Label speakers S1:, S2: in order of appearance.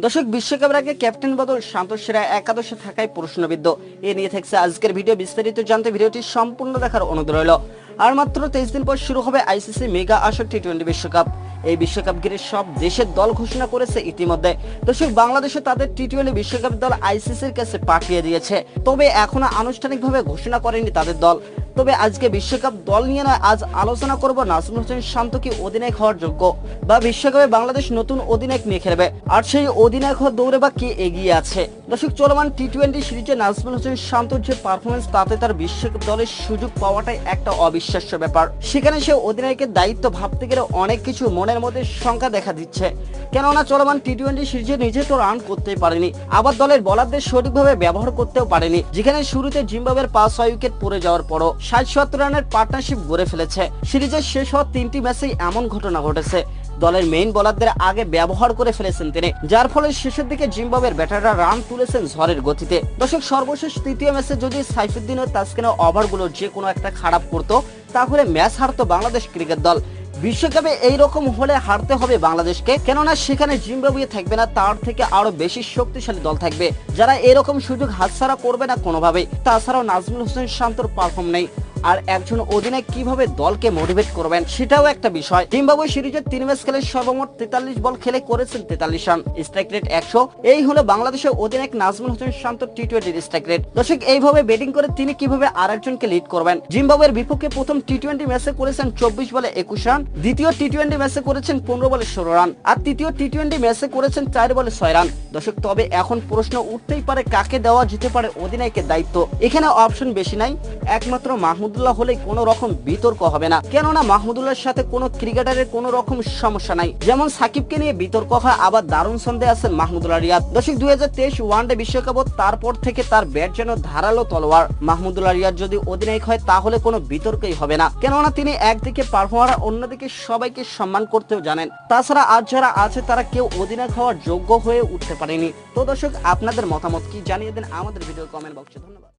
S1: দর্শক, বিশ্বকাপের আগে ক্যাপ্টেন বদল, শান্ত সেরা একাদশে থাকায় প্রশ্নবিদ্ধ। এ নিয়ে থাকছে আজকের ভিডিও। বিস্তারিত জানতে ভিডিওটি সম্পূর্ণ দেখার অনুরোধ রইল। আর মাত্র 23 দিন পর শুরু হবে আইসিসি মেগা আসর টি-20 বিশ্বকাপ। এই বিশ্বকাপ ঘিরে সব দেশের দল ঘোষণা করেছে ইতিমধ্যে। দর্শক, বাংলাদেশে তাদের টি-20 বিশ্বকাপ দল আইসিসির কাছে পাঠিয়ে দিয়েছে, তবে এখনো আনুষ্ঠানিকভাবে ঘোষণা করেনি তাদের দল। তবে আজকে বিশ্বকাপ দল নিয়ে নয়, আজ আলোচনা করব নাজমুল হোসেন শান্ত কি অধিনায়ক হওয়ার যোগ্য, বা বিশ্বকাপে বাংলাদেশ নতুন অধিনায়ক নিয়ে খেলবে, আর সেই অধিনায়ক হওয়ার দৌড়ে বা কে এগিয়ে আছে। দর্শক, চলমান টি-20 সিরিজে নাজমুল হোসেন শান্তর যে পারফরমেন্স, তাতে তার বিশ্বকাপ দলের সুযোগ পাওয়াটাই একটা অবিশ্বাস্য ব্যাপার। সেখানে সে অধিনায়কের দায়িত্ব ভাবতে গেলে অনেক কিছু মনের মধ্যে শঙ্কা দেখা দিচ্ছে। কেননা চলমান টি-20 সিরিজে নিজে তো রান করতেই পারেনি, আবার দলের বোলারদের সঠিকভাবে ব্যবহার করতেও পারেনি। যেখানে শুরুতে জিম্বাবুয়ের 5-6 উইকেট পড়ে যাওয়ার পরও 60-70 রানের পার্টনারশিপ গড়ে ফেলেছে। সিরিজের শেষ হওয়া 3টি ম্যাচেই এমন ঘটনা ঘটেছে। দলের মেইন বোলারদের আগে ব্যবহার করে ফেলেছেন তিনি, যার ফলে শেষের দিকে জিম্বাবুয়ের ব্যাটাররা রান তুলেছেন ঝড়ের গতিতে। দর্শক, সর্বশেষ তৃতীয় ম্যাচে যদি সাইফুদ্দিন ও তাসকিনের ওভারগুলো যে কোনো একটা খারাপ করতো, তাহলে ম্যাচ হারতো বাংলাদেশ ক্রিকেট দল। বিশ্বকাপে এইরকম হলে হারতে হবে বাংলাদেশকে, কেননা সেখানে জিম্বাবুয়ে থাকবে না, তার থেকে আরো বেশি শক্তিশালী দল থাকবে, যারা এরকম সুযোগ হাতছাড়া করবে না কোনোভাবেই। তাছাড়াও নাজমুল হোসেন শান্তর পারফর্ম নেই, আর একজন অধিনায়ক কিভাবে দলকে মোটিভেট করবেন সেটাও একটা বিষয়। জিম্বাবুয়ে সিরিজের 3 ম্যাচ খেলে সর্বমোট 43 বল খেলে করেছেন 43 রান, স্ট্রাইক রেট 100। এই হলো বাংলাদেশের অধিনায়ক নাজমুল হোসেন শান্ত টি-20 স্ট্রাইক রেট। দর্শক, এইভাবে ব্যাটিং করে তিনি কিভাবে আরেকজনকে লিড করবেন। জিম্বাবুয়ের বিপক্ষে প্রথম টি-20 ম্যাচে করেছেন 24 বলে 21 রান, দ্বিতীয় টি-20 ম্যাচে করেছেন 15 বলে 16 রান, আর তৃতীয় টি-20 ম্যাচে করেছেন 4 বলে 6 রান। দর্শক, তবে এখন প্রশ্ন উঠতেই পারে কাকে দেওয়া যেতে পারে অধিনায়কের দায়িত্ব। এখানে অপশন বেশি নাই, একমাত্র মাহমুদুল্লাহ হলেই কোনো রকম বিতর্ক হবে না, কেননা মাহমুদুল্লাহর সাথে কোনো ক্রিকেটারের কোনো রকম সমস্যা নাই। যেমন সাকিবকে নিয়ে বিতর্ক হয়, আবার দারুণ সন্দেহে আছেন মাহমুদুল্লাহ রিয়াদ। দর্শক, 2023 ওয়ানডে বিশ্বকাপ, তারপর থেকে তার ব্যাট যেন ধারালো তলোয়ার। মাহমুদুল্লাহ রিয়াদ যদি অধিনায়ক হয় তাহলে কোনো বিতর্কই হবে না, কেননা তিনি একদিকে পারফর্মার, অন্যদিকে সবাইকে সম্মান করতেও জানেন। তাছাড়া আজ যারা আছে তারা কেউ অধিনায়ক হওয়ার যোগ্য হয়ে উঠতে পারেনি। তো দর্শক, আপনাদের মতামত কি জানিয়ে দেন আমাদের ভিডিও কমেন্ট বক্সে। ধন্যবাদ।